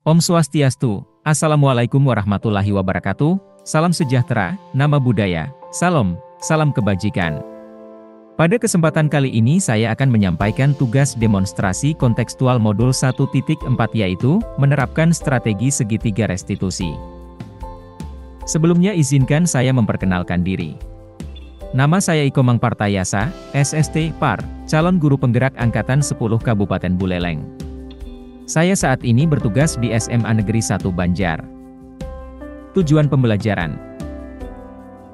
Om Swastiastu, Assalamualaikum warahmatullahi wabarakatuh, salam sejahtera, nama budaya, salam kebajikan. Pada kesempatan kali ini saya akan menyampaikan tugas demonstrasi kontekstual modul 1.4 yaitu, menerapkan strategi segitiga restitusi. Sebelumnya izinkan saya memperkenalkan diri. Nama saya Iko Mangpartayasa, SST, PAR, calon guru penggerak Angkatan 10 Kabupaten Buleleng. Saya saat ini bertugas di SMA Negeri 1 Banjar. Tujuan pembelajaran: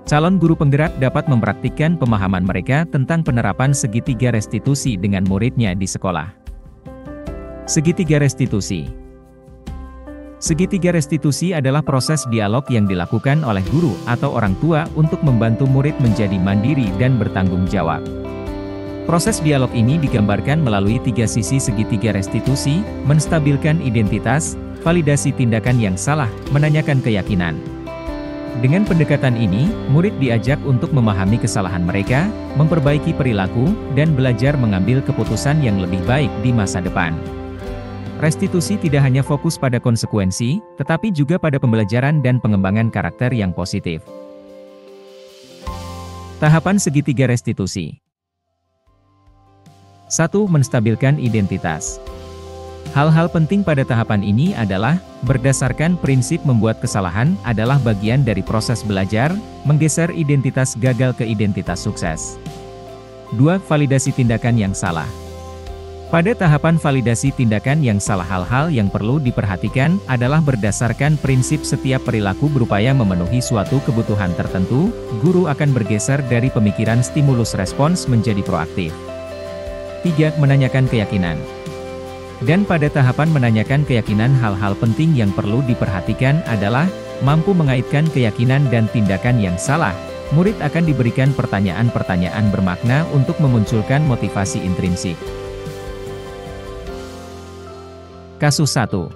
calon guru penggerak dapat mempraktikkan pemahaman mereka tentang penerapan segitiga restitusi dengan muridnya di sekolah. Segitiga restitusi. Segitiga restitusi adalah proses dialog yang dilakukan oleh guru atau orang tua untuk membantu murid menjadi mandiri dan bertanggung jawab. Proses dialog ini digambarkan melalui 3 sisi segitiga restitusi: menstabilkan identitas, validasi tindakan yang salah, menanyakan keyakinan. Dengan pendekatan ini, murid diajak untuk memahami kesalahan mereka, memperbaiki perilaku, dan belajar mengambil keputusan yang lebih baik di masa depan. Restitusi tidak hanya fokus pada konsekuensi, tetapi juga pada pembelajaran dan pengembangan karakter yang positif. Tahapan segitiga restitusi. 1. Menstabilkan identitas. Hal-hal penting pada tahapan ini adalah, berdasarkan prinsip membuat kesalahan adalah bagian dari proses belajar, menggeser identitas gagal ke identitas sukses. 2. Validasi tindakan yang salah. Pada tahapan validasi tindakan yang salah, hal-hal yang perlu diperhatikan adalah berdasarkan prinsip setiap perilaku berupaya memenuhi suatu kebutuhan tertentu, guru akan bergeser dari pemikiran stimulus respons menjadi proaktif. 3. Menanyakan keyakinan. Dan pada tahapan menanyakan keyakinan, hal-hal penting yang perlu diperhatikan adalah, mampu mengaitkan keyakinan dan tindakan yang salah. Murid akan diberikan pertanyaan-pertanyaan bermakna untuk memunculkan motivasi intrinsik. Kasus 1.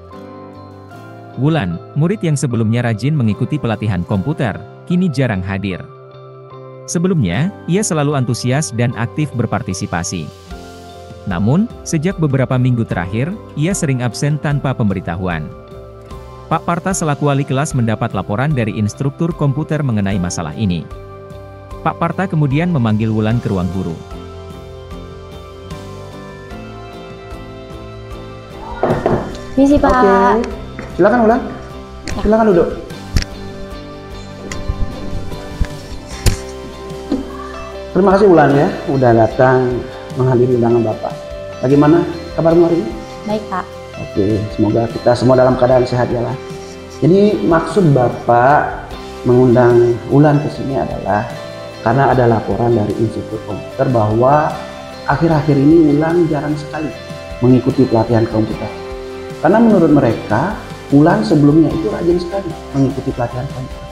Wulan, murid yang sebelumnya rajin mengikuti pelatihan komputer, kini jarang hadir. Sebelumnya, ia selalu antusias dan aktif berpartisipasi. Namun, sejak beberapa minggu terakhir, ia sering absen tanpa pemberitahuan. Pak Parta selaku wali kelas mendapat laporan dari instruktur komputer mengenai masalah ini. Pak Parta kemudian memanggil Wulan ke ruang guru. Misi Pak. Oke, silakan Wulan. Silakan duduk. Terima kasih Wulan ya, udah datang menghadiri undangan Bapak. Bagaimana kabarmu hari ini? Baik Pak. Oke, semoga kita semua dalam keadaan sehat ya lah. Jadi maksud Bapak mengundang Wulan ke sini adalah karena ada laporan dari Institut Komputer bahwa akhir-akhir ini Wulan jarang sekali mengikuti pelatihan komputer. Karena menurut mereka, Wulan sebelumnya itu rajin sekali mengikuti pelatihan komputer.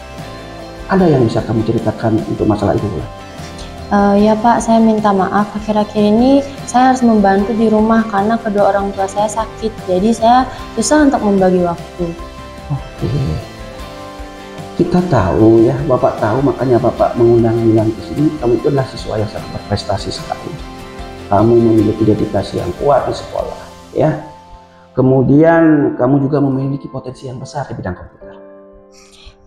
Ada yang bisa kamu ceritakan untuk masalah itu, Wulan? Ya Pak, saya minta maaf. Akhir-akhir ini saya harus membantu di rumah karena kedua orang tua saya sakit. Jadi saya susah untuk membagi waktu. Oke. Kita tahu ya, Bapak tahu, makanya Bapak mengundang Wulan ke sini. Kamu itu adalah siswa yang sangat berprestasi sekali. Kamu memiliki dedikasi yang kuat di sekolah, ya. Kemudian kamu juga memiliki potensi yang besar di bidang komputer.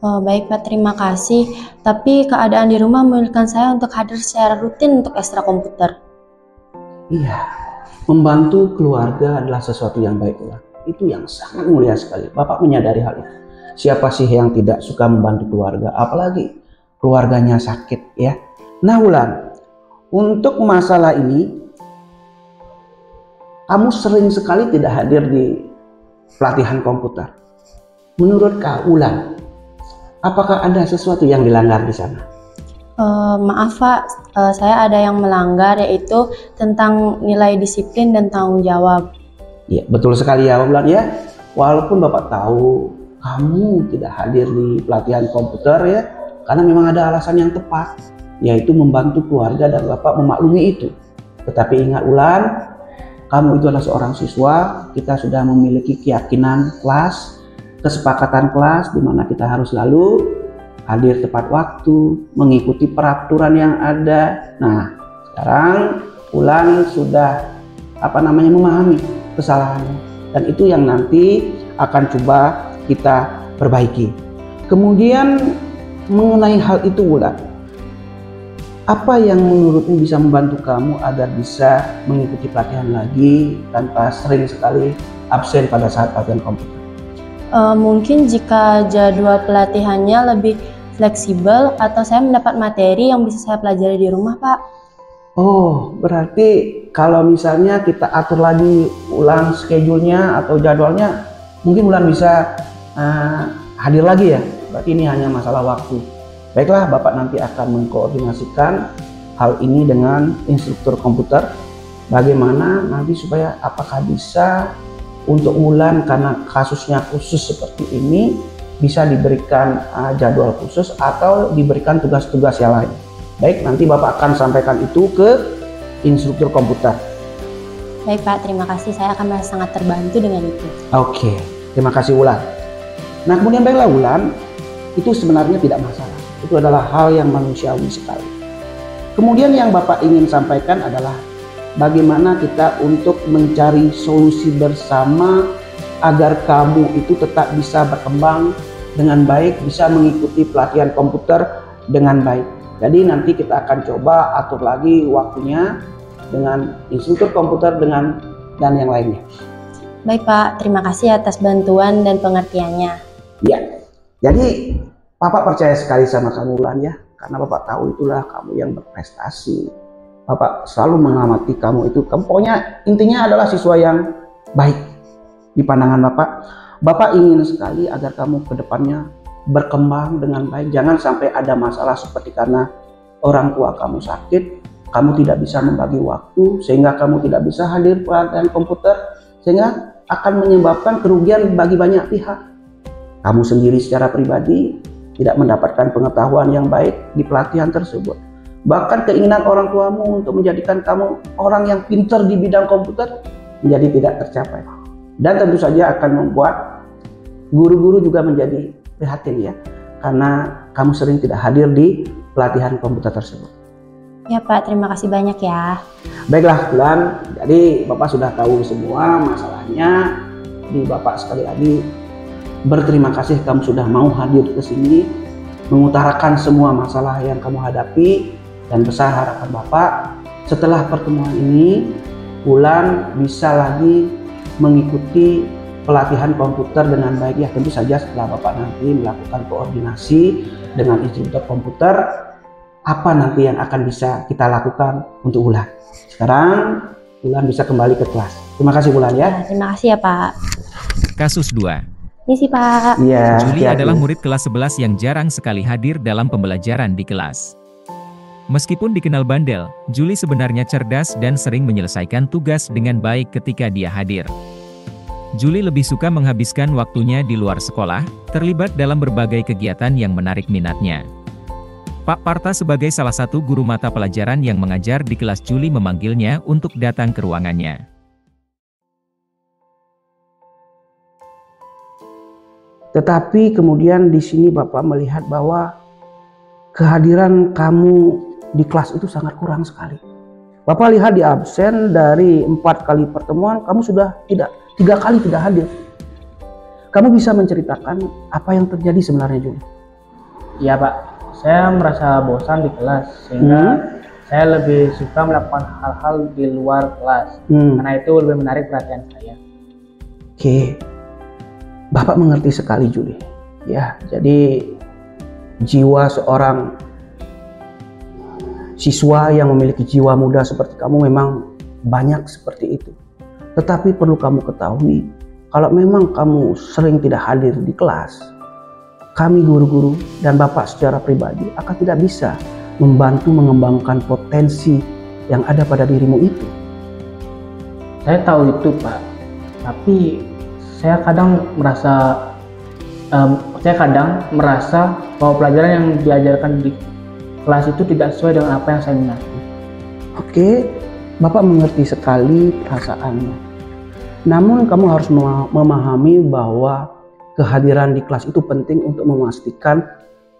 Oh, baik Pak, terima kasih. Tapi keadaan di rumah memulihkan saya untuk hadir secara rutin untuk ekstra komputer. Iya, membantu keluarga adalah sesuatu yang baik, Wulan. Itu yang sangat mulia sekali. Bapak menyadari hal itu. Siapa sih yang tidak suka membantu keluarga, apalagi keluarganya sakit, ya. Nah Wulan, untuk masalah ini, kamu sering sekali tidak hadir di pelatihan komputer. Menurut Kak Wulan, apakah ada sesuatu yang dilanggar di sana? Maaf Pak, saya ada yang melanggar, yaitu tentang nilai disiplin dan tanggung jawab. Ya, betul sekali ya Wulan ya. Walaupun Bapak tahu kamu tidak hadir di pelatihan komputer ya, karena memang ada alasan yang tepat, yaitu membantu keluarga dan Bapak memaklumi itu. Tetapi ingat Wulan, kamu itu adalah seorang siswa, kita sudah memiliki keyakinan kelas, kesepakatan kelas di mana kita harus selalu hadir tepat waktu, mengikuti peraturan yang ada. Nah, sekarang Wulan sudah memahami kesalahannya Dan itu yang nanti akan coba kita perbaiki. Kemudian mengenai hal itu Wulan, apa yang menurutmu bisa membantu kamu agar bisa mengikuti pelatihan lagi tanpa sering sekali absen pada saat pelatihan komputer? Mungkin jika jadwal pelatihannya lebih fleksibel atau saya mendapat materi yang bisa saya pelajari di rumah, Pak. Oh, berarti kalau misalnya kita atur lagi ulang schedule-nya atau jadwalnya, mungkin Wulan bisa hadir lagi ya. Berarti ini hanya masalah waktu. Baiklah, Bapak nanti akan mengkoordinasikan hal ini dengan instruktur komputer. Bagaimana nanti supaya apakah bisa untuk Wulan karena kasusnya khusus seperti ini bisa diberikan jadwal khusus atau diberikan tugas-tugas yang lain. Baik, nanti Bapak akan sampaikan itu ke instruktur komputer. Baik Pak, terima kasih. Saya akan merasa sangat terbantu dengan itu. Oke, terima kasih Wulan. Nah kemudian baiklah Wulan, itu sebenarnya tidak masalah. Itu adalah hal yang manusiawi sekali. Kemudian yang Bapak ingin sampaikan adalah bagaimana kita untuk mencari solusi bersama agar kamu itu tetap bisa berkembang dengan baik, bisa mengikuti pelatihan komputer dengan baik. Jadi nanti kita akan coba atur lagi waktunya dengan instruktur komputer dan yang lainnya. Baik Pak, terima kasih atas bantuan dan pengertiannya. Ya, jadi Bapak percaya sekali sama kamu Wulan ya, karena Bapak tahu itulah kamu yang berprestasi. Bapak selalu mengamati kamu itu, pokoknya intinya adalah siswa yang baik di pandangan Bapak. Bapak ingin sekali agar kamu ke depannya berkembang dengan baik. Jangan sampai ada masalah seperti karena orang tua kamu sakit, kamu tidak bisa membagi waktu, sehingga kamu tidak bisa hadir pelatihan komputer, sehingga akan menyebabkan kerugian bagi banyak pihak. Kamu sendiri secara pribadi tidak mendapatkan pengetahuan yang baik di pelatihan tersebut. Bahkan keinginan orang tuamu untuk menjadikan kamu orang yang pintar di bidang komputer menjadi tidak tercapai. Dan tentu saja akan membuat guru-guru juga menjadi prihatin ya, karena kamu sering tidak hadir di pelatihan komputer tersebut. Ya Pak, terima kasih banyak ya. Baiklah Wulan, jadi Bapak sudah tahu semua masalahnya. Di Bapak sekali lagi berterima kasih kamu sudah mau hadir ke sini, mengutarakan semua masalah yang kamu hadapi, dan besar harapan Bapak setelah pertemuan ini Wulan bisa lagi mengikuti pelatihan komputer dengan baik ya. Tentu saja setelah Bapak nanti melakukan koordinasi dengan instruktur komputer, apa nanti yang akan bisa kita lakukan untuk Wulan. Sekarang Wulan bisa kembali ke kelas. Terima kasih Wulan ya. Terima kasih ya Pak. Kasus 2. Ini sih Pak. Iya. Julie adalah murid kelas 11 yang jarang sekali hadir dalam pembelajaran di kelas. Meskipun dikenal bandel, Julie sebenarnya cerdas dan sering menyelesaikan tugas dengan baik ketika dia hadir. Julie lebih suka menghabiskan waktunya di luar sekolah, terlibat dalam berbagai kegiatan yang menarik minatnya. Pak Parta sebagai salah satu guru mata pelajaran yang mengajar di kelas Julie memanggilnya untuk datang ke ruangannya. Tetapi kemudian di sini Bapak melihat bahwa kehadiran kamu di kelas itu sangat kurang sekali. Bapak lihat di absen dari 4 kali pertemuan, kamu sudah 3 kali tidak hadir. Kamu bisa menceritakan apa yang terjadi sebenarnya Julie? Iya Pak, saya merasa bosan di kelas sehingga saya lebih suka melakukan hal-hal di luar kelas karena itu lebih menarik perhatian saya. Oke, Bapak mengerti sekali Julie. Ya, jadi jiwa seorang siswa yang memiliki jiwa muda seperti kamu memang banyak seperti itu. Tetapi perlu kamu ketahui, kalau memang kamu sering tidak hadir di kelas, kami guru-guru dan Bapak secara pribadi akan tidak bisa membantu mengembangkan potensi yang ada pada dirimu itu. Saya tahu itu Pak, tapi saya kadang merasa bahwa pelajaran yang diajarkan di kelas itu tidak sesuai dengan apa yang saya minati. Oke, Bapak mengerti sekali perasaannya. Namun kamu harus memahami bahwa kehadiran di kelas itu penting untuk memastikan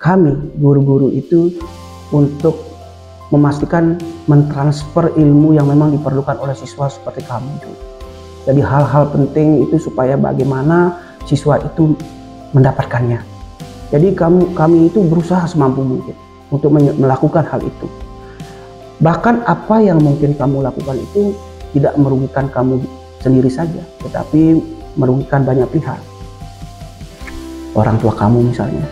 kami guru-guru itu untuk memastikan mentransfer ilmu yang memang diperlukan oleh siswa seperti kamu. Jadi hal-hal penting itu supaya bagaimana siswa itu mendapatkannya. Jadi kami itu berusaha semampu mungkin untuk melakukan hal itu. Bahkan apa yang mungkin kamu lakukan itu tidak merugikan kamu sendiri saja, tetapi merugikan banyak pihak. Orang tua kamu misalnya.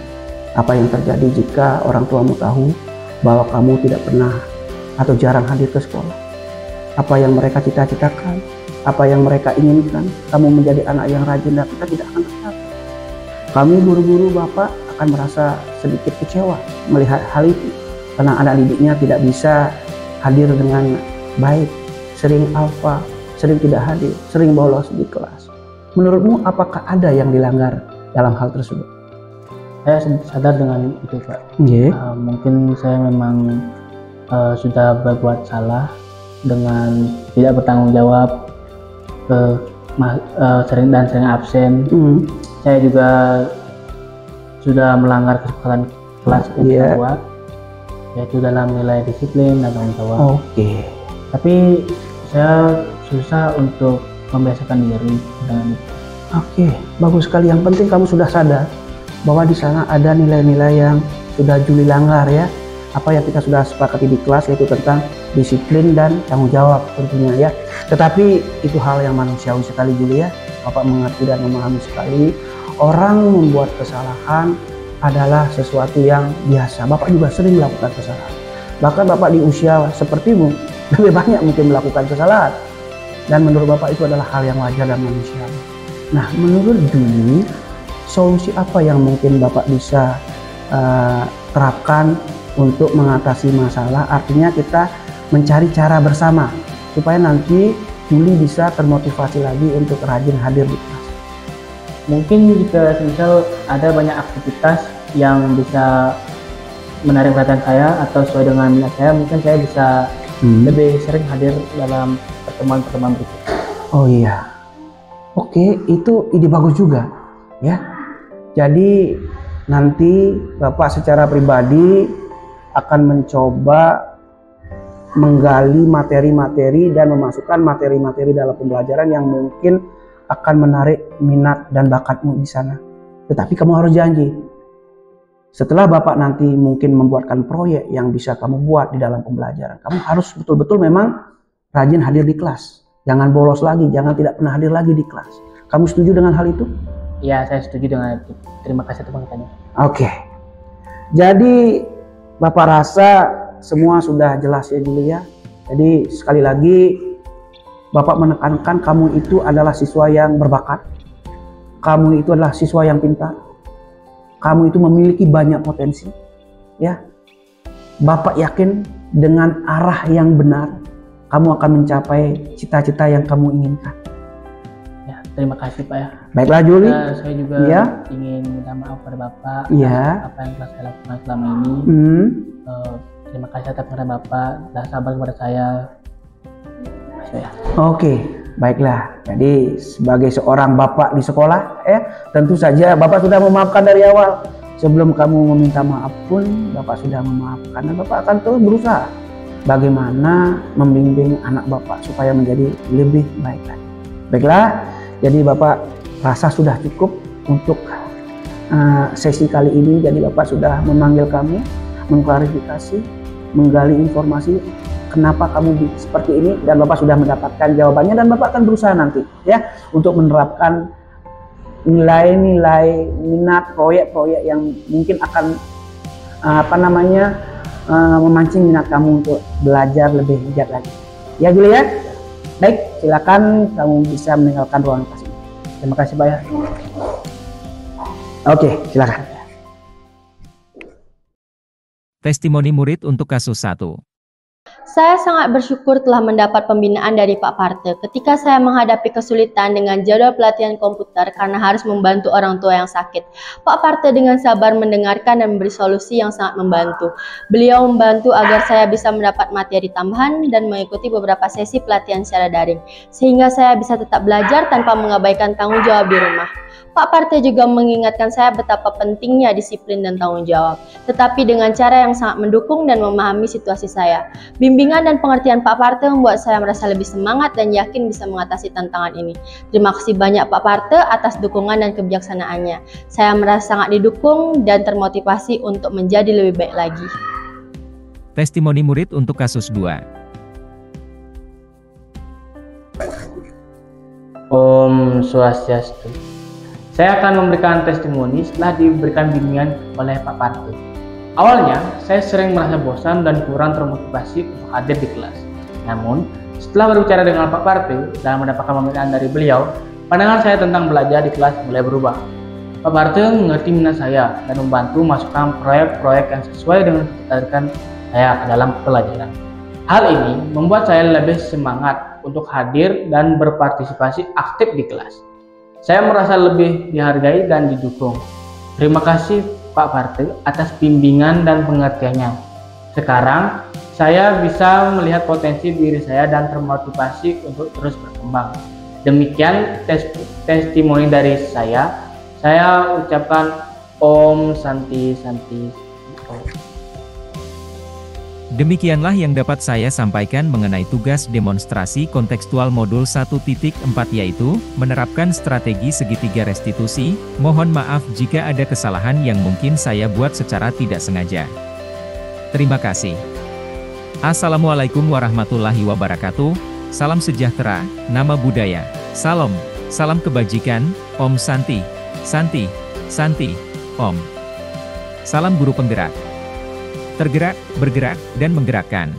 Apa yang terjadi jika orang tuamu tahu bahwa kamu tidak pernah atau jarang hadir ke sekolah? Apa yang mereka cita-citakan? Apa yang mereka inginkan? Kamu menjadi anak yang rajin dan kita tidak akan tercapai. Kami guru-guru Bapak akan merasa sedikit kecewa melihat hal itu. Karena anak didiknya tidak bisa hadir dengan baik. Sering alfa, sering tidak hadir, sering bolos di kelas. Menurutmu apakah ada yang dilanggar dalam hal tersebut? Saya sadar dengan itu, Pak. Mungkin saya memang sudah berbuat salah dengan tidak bertanggung jawab, sering absen. Saya juga sudah melanggar kesepakatan kelas yang kita buat, yaitu dalam nilai disiplin dan tanggung jawab. Tapi saya susah untuk membiasakan diri dengan itu. Bagus sekali. Yang penting kamu sudah sadar bahwa di sana ada nilai-nilai yang sudah Juli langgar ya. Apa yang kita sudah sepakati di kelas yaitu tentang disiplin dan tanggung jawab tentunya ya. Tetapi itu hal yang manusiawi sekali Juli ya. Bapak mengerti dan memahami sekali. Orang membuat kesalahan adalah sesuatu yang biasa. Bapak juga sering melakukan kesalahan. Bahkan Bapak di usia sepertimu lebih banyak mungkin melakukan kesalahan. Dan menurut Bapak itu adalah hal yang wajar dan manusiawi. Nah, menurut Juli, solusi apa yang mungkin Bapak bisa terapkan untuk mengatasi masalah? Artinya kita mencari cara bersama supaya nanti Juli bisa termotivasi lagi untuk rajin hadir di kelas. Mungkin jika misal ada banyak aktivitas yang bisa menarik perhatian saya atau sesuai dengan minat saya, mungkin saya bisa lebih sering hadir dalam pertemuan-pertemuan berikutnya. Oh iya, itu ide bagus juga ya. Jadi nanti Bapak secara pribadi akan mencoba menggali materi-materi dan memasukkan materi-materi dalam pembelajaran yang mungkin akan menarik minat dan bakatmu di sana. Tetapi kamu harus janji, setelah Bapak nanti mungkin membuatkan proyek yang bisa kamu buat di dalam pembelajaran, kamu harus betul-betul memang rajin hadir di kelas. Jangan bolos lagi, jangan tidak pernah hadir lagi di kelas. Kamu setuju dengan hal itu? Ya, saya setuju dengan itu. Terima kasih teman tanya. Jadi Bapak rasa semua sudah jelas ya Juli ya. Jadi sekali lagi Bapak menekankan kamu itu adalah siswa yang berbakat. Kamu itu adalah siswa yang pintar. Kamu itu memiliki banyak potensi. Ya. Bapak yakin dengan arah yang benar kamu akan mencapai cita-cita yang kamu inginkan. Ya, terima kasih Pak ya. Baiklah Juli. Saya juga ingin minta maaf pada Bapak apa yang telah saya lakukan selama ini. Terima kasih atas kepada Bapak dan sabar kepada saya. Baiklah. Jadi sebagai seorang bapak di sekolah tentu saja Bapak sudah memaafkan dari awal. Sebelum kamu meminta maaf pun Bapak sudah memaafkan dan Bapak akan terus berusaha bagaimana membimbing anak Bapak supaya menjadi lebih baik lagi. Baiklah, jadi Bapak rasa sudah cukup untuk sesi kali ini. Jadi Bapak sudah memanggil kamu, mengklarifikasi, menggali informasi kenapa kamu seperti ini dan Bapak sudah mendapatkan jawabannya dan Bapak akan berusaha nanti ya untuk menerapkan nilai-nilai minat proyek-proyek yang mungkin akan memancing minat kamu untuk belajar lebih giat lagi. Ya Juli ya? Baik, silakan kamu bisa meninggalkan ruangan kelas ini. Terima kasih Pak ya. Silakan. Testimoni murid untuk kasus 1. Saya sangat bersyukur telah mendapat pembinaan dari Pak Parte ketika saya menghadapi kesulitan dengan jadwal pelatihan komputer karena harus membantu orang tua yang sakit. Pak Parte dengan sabar mendengarkan dan memberi solusi yang sangat membantu. Beliau membantu agar saya bisa mendapat materi tambahan dan mengikuti beberapa sesi pelatihan secara daring, sehingga saya bisa tetap belajar tanpa mengabaikan tanggung jawab di rumah. Pak Parte juga mengingatkan saya betapa pentingnya disiplin dan tanggung jawab, tetapi dengan cara yang sangat mendukung dan memahami situasi saya. Bimbingan dan pengertian Pak Parte membuat saya merasa lebih semangat dan yakin bisa mengatasi tantangan ini. Terima kasih banyak Pak Parte atas dukungan dan kebijaksanaannya. Saya merasa sangat didukung dan termotivasi untuk menjadi lebih baik lagi. Testimoni murid untuk kasus 2. Om Swastiastu. Saya akan memberikan testimoni setelah diberikan bimbingan oleh Pak Parte. Awalnya, saya sering merasa bosan dan kurang termotivasi untuk hadir di kelas. Namun, setelah berbicara dengan Pak Parte dan mendapatkan pembinaan dari beliau, pandangan saya tentang belajar di kelas mulai berubah. Pak Parte mengerti minat saya dan membantu masukkan proyek-proyek yang sesuai dengan ketertarikan saya ke dalam pelajaran. Hal ini membuat saya lebih semangat untuk hadir dan berpartisipasi aktif di kelas. Saya merasa lebih dihargai dan didukung. Terima kasih Pak Parte atas bimbingan dan pengertiannya. Sekarang, saya bisa melihat potensi diri saya dan termotivasi untuk terus berkembang. Demikian testimoni dari saya. Saya ucapkan Om Santi Santi. Demikianlah yang dapat saya sampaikan mengenai tugas demonstrasi kontekstual modul 1.4 yaitu, menerapkan strategi segitiga restitusi. Mohon maaf jika ada kesalahan yang mungkin saya buat secara tidak sengaja. Terima kasih. Assalamualaikum warahmatullahi wabarakatuh. Salam sejahtera, nama budaya. Salam kebajikan, Om Santi, Santi, Santi, Om. Salam guru penggerak. Tergerak, bergerak, dan menggerakkan.